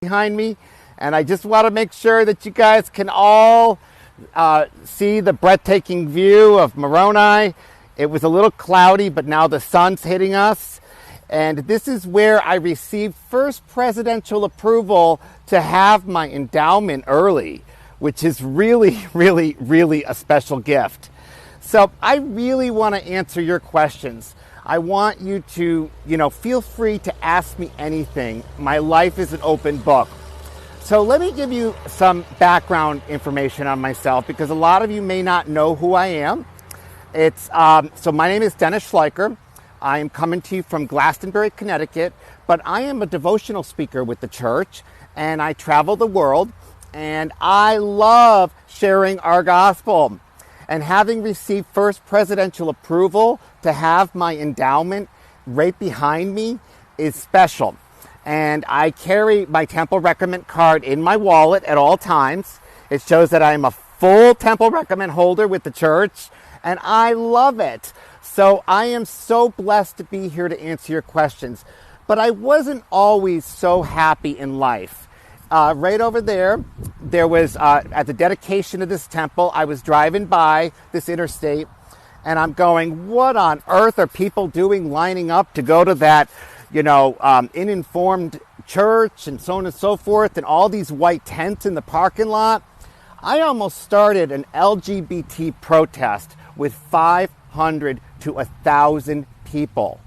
behind me, and I just want to make sure that you guys can all see the breathtaking view of Moroni. It was a little cloudy, but now the sun's hitting us, and this is where I received first presidential approval to have my endowment early, which is really, really, really a special gift. So I really want to answer your questions. I want you to, feel free to ask me anything. My life is an open book. So let me give you some background information on myself, because a lot of you may not know who I am. So my name is Dennis Schleicher. I am coming to you from Glastonbury, Connecticut, but I am a devotional speaker with the church, and I travel the world, and I love sharing our gospel. And having received first presidential approval to have my endowment right behind me is special. And I carry my temple recommend card in my wallet at all times. It shows that I am a full temple recommend holder with the church, and I love it. So I am so blessed to be here to answer your questions. But I wasn't always so happy in life. Right over there was, at the dedication of this temple, I was driving by this interstate, and I'm going, what on earth are people doing lining up to go to that, uninformed church and so on and so forth, and all these white tents in the parking lot? I almost started an LGBT protest with 500 to 1,000 people.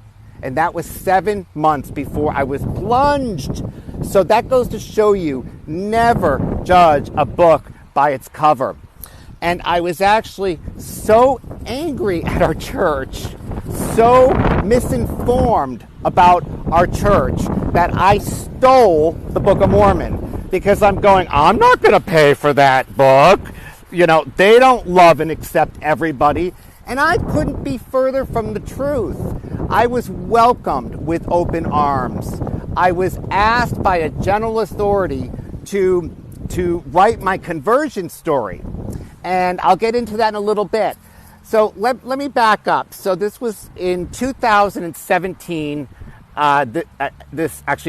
And that was 7 months before I was plunged. So that goes to show you, never judge a book by its cover. And I was actually so angry at our church, so misinformed about our church, that I stole the Book of Mormon. Because I'm going, I'm not going to pay for that book. They don't love and accept everybody. And I couldn't be further from the truth. I was welcomed with open arms. I was asked by a general authority to write my conversion story. And I'll get into that in a little bit. So let me back up. So this was in 2017,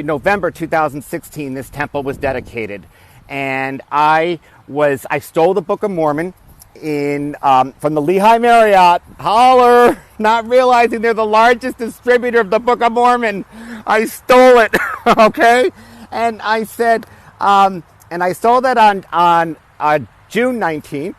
November 2016, this temple was dedicated. And I stole the Book of Mormon from the Lehigh Marriott, holler, not realizing they're the largest distributor of the Book of Mormon. I stole it, okay? And I said, and I stole that on June 19th.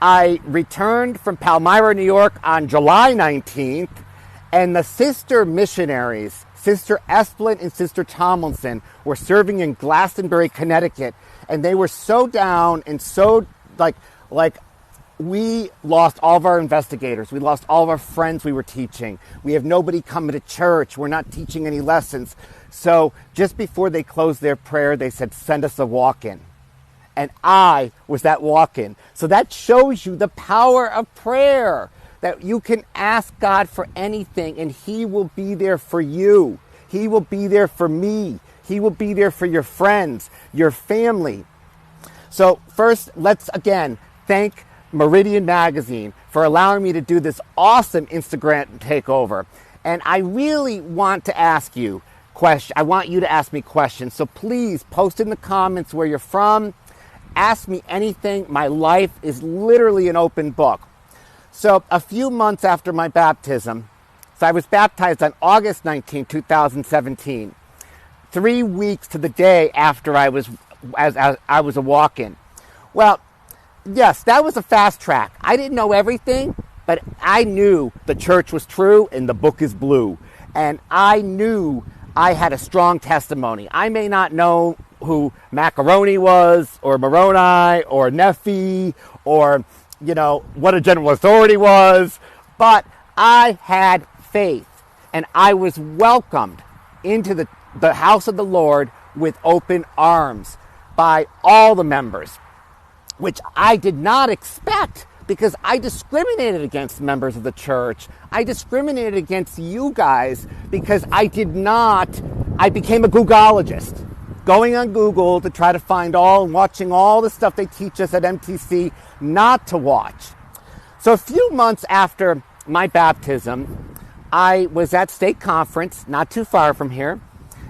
I returned from Palmyra, New York on July 19th, and the sister missionaries, Sister Esplin and Sister Tomlinson, were serving in Glastonbury, Connecticut, and they were so down and so like we lost all of our investigators. We lost all of our friends we were teaching. We have nobody coming to church. We're not teaching any lessons. So just before they closed their prayer, they said, send us a walk-in. And I was that walk-in. So that shows you the power of prayer, that you can ask God for anything and He will be there for you. He will be there for me. He will be there for your friends, your family. So first, let's again thank Meridian Magazine for allowing me to do this awesome Instagram takeover. And I really want to ask you questions. I want you to ask me questions. So please post in the comments where you're from. Ask me anything. My life is literally an open book. So a few months after my baptism, so I was baptized on August 19, 2017, 3 weeks to the day after I was a walk-in. Well, yes, that was a fast track. I didn't know everything, but I knew the church was true and the book is blue. And I knew I had a strong testimony. I may not know who Macaroni was, or Moroni, or Nephi, or, what a general authority was, but I had faith, and I was welcomed into the house of the Lord with open arms by all the members, which I did not expect, because I discriminated against members of the church. I discriminated against you guys because I became a Googologist, going on Google to try to find watching all the stuff they teach us at MTC not to watch. So a few months after my baptism, I was at state conference, not too far from here,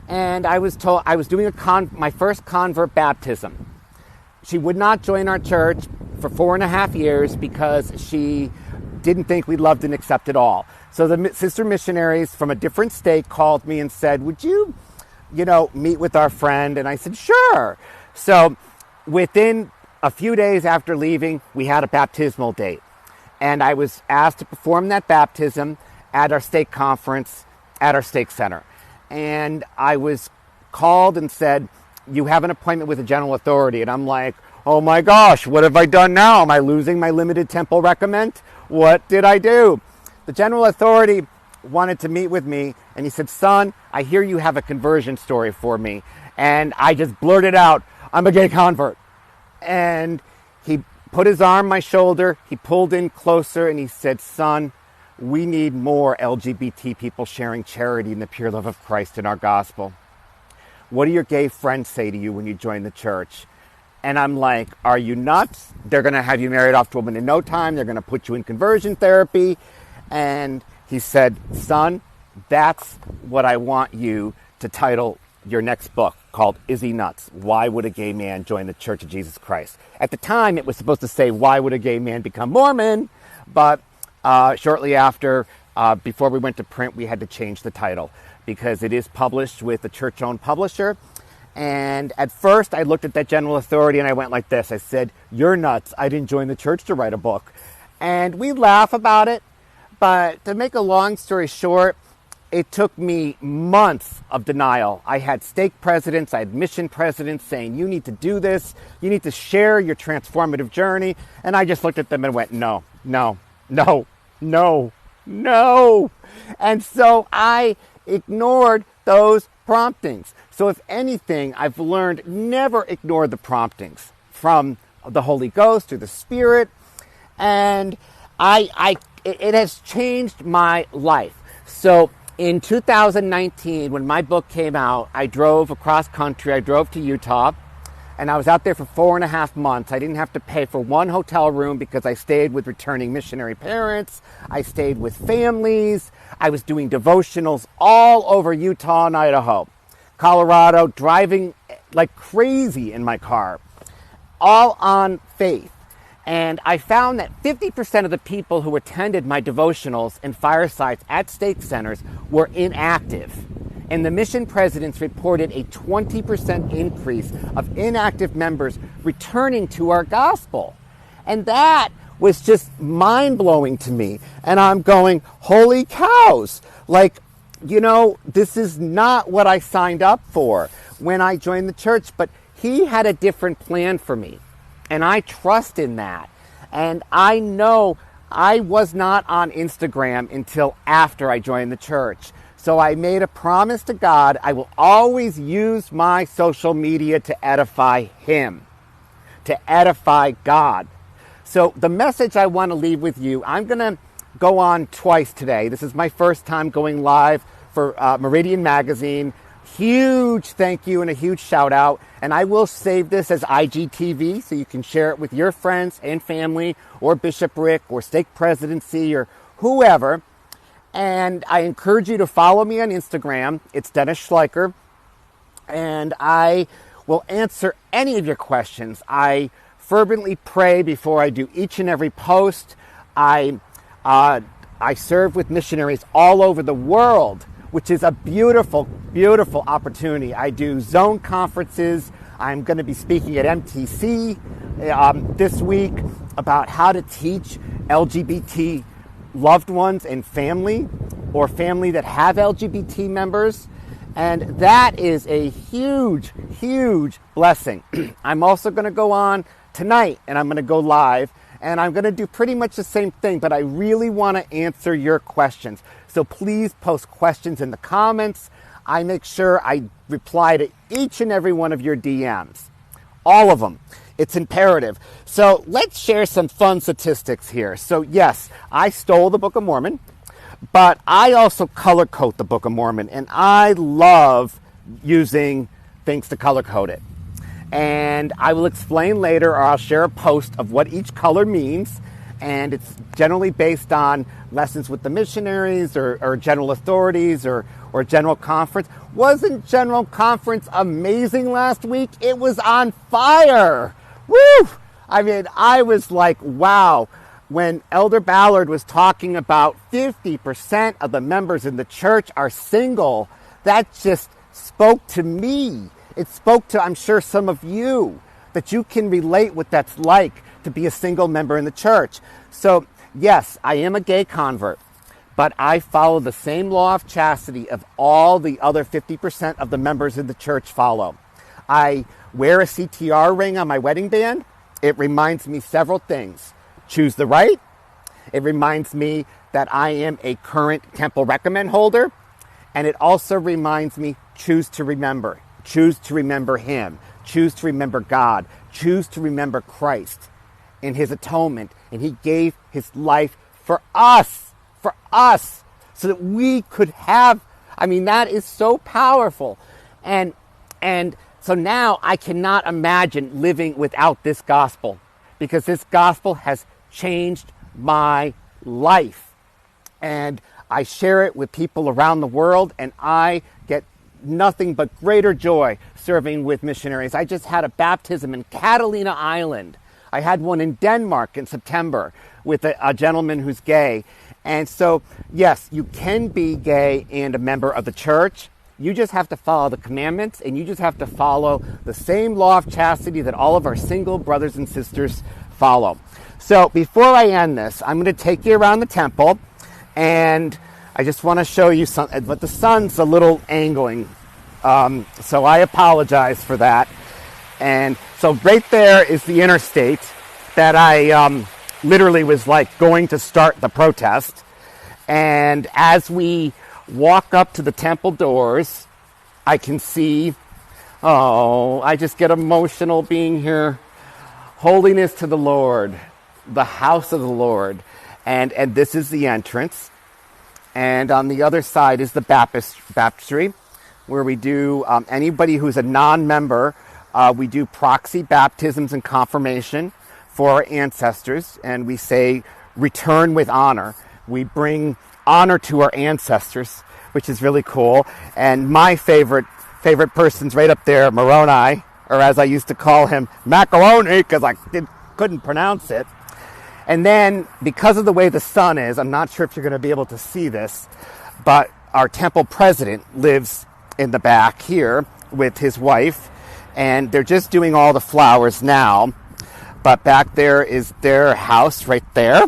and I was told I was doing my first convert baptism. She would not join our church for 4.5 years because she didn't think we loved and accepted all. So the sister missionaries from a different state called me and said, would you, meet with our friend? And I said, sure. So within a few days after leaving, we had a baptismal date. And I was asked to perform that baptism at our stake conference at our stake center. And I was called and said, you have an appointment with the general authority. And I'm like, oh my gosh, what have I done now? Am I losing my limited temple recommend? What did I do? The general authority wanted to meet with me, and he said, son, I hear you have a conversion story for me. And I just blurted out, I'm a gay convert. And he put his arm on my shoulder, he pulled in closer, and he said, son, we need more LGBT people sharing charity and the pure love of Christ in our gospel. What do your gay friends say to you when you join the church? And I'm like, are you nuts? They're going to have you married off to a woman in no time. They're going to put you in conversion therapy. And he said, son, that's what I want you to title your next book, called Is He Nuts? Why Would a Gay Man Join the Church of Jesus Christ? At the time, it was supposed to say, why would a gay man become Mormon? But shortly after, before we went to print, we had to change the title because it is published with a church-owned publisher. And at first, I looked at that general authority and I went like this. I said, you're nuts. I didn't join the church to write a book. And we laugh about it. But to make a long story short, it took me months of denial. I had stake presidents, I had mission presidents saying, you need to do this. You need to share your transformative journey. And I just looked at them and went, no, no, no, no, no. And so I ignored those promptings. So if anything, I've learned never ignore the promptings from the Holy Ghost or the Spirit. And it has changed my life. So in 2019, when my book came out, I drove across country. I drove to Utah, and I was out there for 4.5 months. I didn't have to pay for one hotel room because I stayed with returning missionary parents. I stayed with families. I was doing devotionals all over Utah and Idaho, Colorado, driving like crazy in my car, all on faith. And I found that 50% of the people who attended my devotionals and firesides at stake centers were inactive. And the mission presidents reported a 20% increase of inactive members returning to our gospel. And that was just mind-blowing to me. And I'm going, holy cows, this is not what I signed up for when I joined the church. But he had a different plan for me. And I trust in that. And I know I was not on Instagram until after I joined the church. So I made a promise to God, I will always use my social media to edify Him, to edify God. So the message I want to leave with you, I'm going to go on twice today. This is my first time going live for Meridian Magazine. Huge thank you and a huge shout out. And I will save this as IGTV so you can share it with your friends and family or bishopric or stake presidency or whoever. And I encourage you to follow me on Instagram. It's Dennis Schleicher. And I will answer any of your questions. I fervently pray before I do each and every post. I serve with missionaries all over the world, which is a beautiful, beautiful opportunity. I do zone conferences. I'm going to be speaking at MTC this week about how to teach LGBT loved ones and family, or family that have LGBT members. And that is a huge, huge blessing. I'm also going to go on tonight, and I'm going to go live, and I'm going to do pretty much the same thing, but I really want to answer your questions. So please post questions in the comments. I make sure I reply to each and every one of your DMs. All of them. It's imperative. So let's share some fun statistics here. So yes, I stole the Book of Mormon, but I also color code the Book of Mormon, and I love using things to color code it. And I will explain later, or I'll share a post of what each color means. and it's generally based on lessons with the missionaries or general authorities or general conference. Wasn't general conference amazing last week? It was on fire. Woo! I mean, I was like, wow. When Elder Ballard was talking about 50% of the members in the church are single, that just spoke to me. It spoke to, I'm sure, some of you, that you can relate what that's like to be a single member in the church. So, yes, I am a gay convert, but I follow the same law of chastity of all the other 50% of the members in the church follow. I wear a CTR ring on my wedding band. It reminds me several things. Choose the right. It reminds me that I am a current temple recommend holder. And it also reminds me, choose to remember. Choose to remember Him. Choose to remember God. Choose to remember Christ in His atonement. And He gave His life for us, so that we could have, I mean, that is so powerful. And so now I cannot imagine living without this gospel, because this gospel has changed my life. And I share it with people around the world, and I get nothing but greater joy serving with missionaries. I just had a baptism in Catalina Island. I had one in Denmark in September with a gentleman who's gay. And so, yes, you can be gay and a member of the church. You just have to follow the commandments, and you just have to follow the same law of chastity that all of our single brothers and sisters follow. So before I end this, I'm going to take you around the temple, and I just want to show you something, but the sun's a little angling, so I apologize for that. And so right there is the interstate that I literally was like going to start the protest. And as we walk up to the temple doors, I can see, I just get emotional being here. Holiness to the Lord, the house of the Lord. And this is the entrance. And on the other side is the baptistry, where we do, anybody who's a non-member, we do proxy baptisms and confirmation for our ancestors. And we say, return with honor. We bring honor to our ancestors, which is really cool. And my favorite person's right up there, Moroni, or as I used to call him, macaroni, because I couldn't pronounce it. And then, because of the way the sun is, I'm not sure if you're going to be able to see this, but our temple president lives in the back here with his wife, and they're just doing all the flowers now. But back there is their house right there,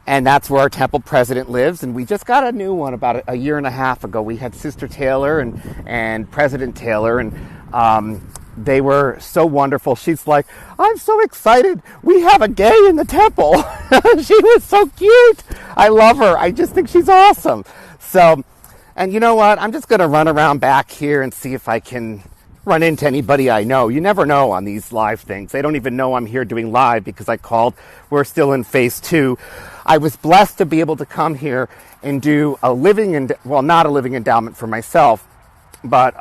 and that's where our temple president lives. And we just got a new one about a year and a half ago. We had Sister Taylor and President Taylor, and they were so wonderful. She's like, I'm so excited. We have a gay in the temple. She was so cute. I love her. I just think she's awesome. So, and you know what? I'm just going to run around back here and see if I can run into anybody I know. You never know on these live things. They don't even know I'm here doing live because I called. We're still in phase 2. I was blessed to be able to come here and do a not a living endowment for myself, but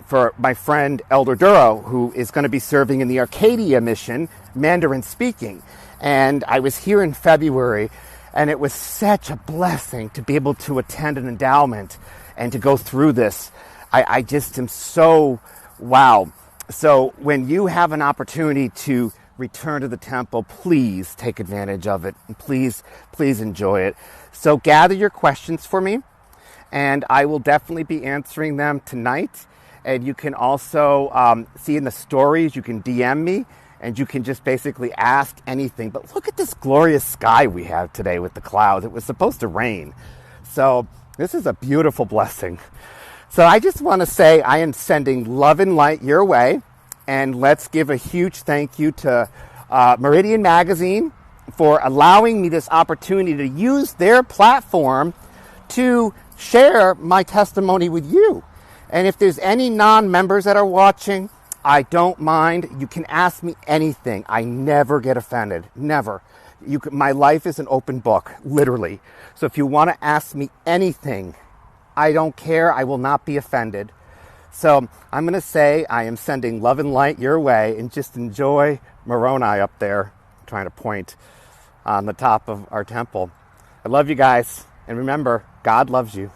for my friend Elder Duro, who is going to be serving in the Arcadia mission, Mandarin speaking. And I was here in February, and it was such a blessing to be able to attend an endowment and to go through this. I just am so, wow. So when you have an opportunity to return to the temple, please take advantage of it. And please enjoy it. So gather your questions for me, and I will definitely be answering them tonight. And you can also see in the stories, you can DM me, and you can just basically ask anything. But look at this glorious sky we have today with the clouds. It was supposed to rain. So this is a beautiful blessing. So I just want to say I am sending love and light your way. And let's give a huge thank you to Meridian Magazine for allowing me this opportunity to use their platform to share my testimony with you. And if there's any non-members that are watching, I don't mind. You can ask me anything. I never get offended. Never. My life is an open book, literally. So if you want to ask me anything, I don't care. I will not be offended. So I'm going to say I am sending love and light your way, and just enjoy Moroni up there. I'm trying to point. on the top of our temple. I love you guys. And remember, God loves you.